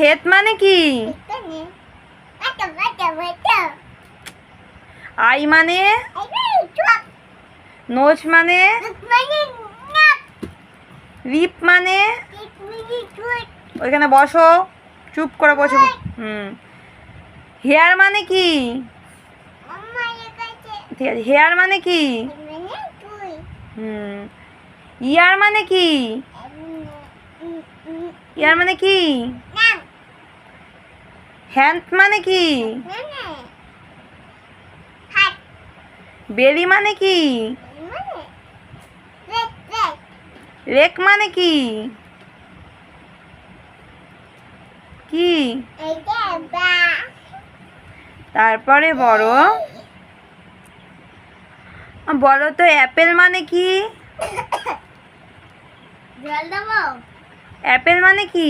Head মানে কি? I মানে? নোজ মানে? লিপ মানে? ওইখানে বসো, চুপ করে বসো। হেয়ার মানে কি? ঠিক আছে, হেয়ার মানে কি? ইয়ার মানে কি? ইয়ার মানে কি? হ্যান্ড মানে কি? বেলি মানে কি? লেক মানে কি? কি? তারপরে বলো তো অ্যাপেল মানে কি? অ্যাপেল মানে কি?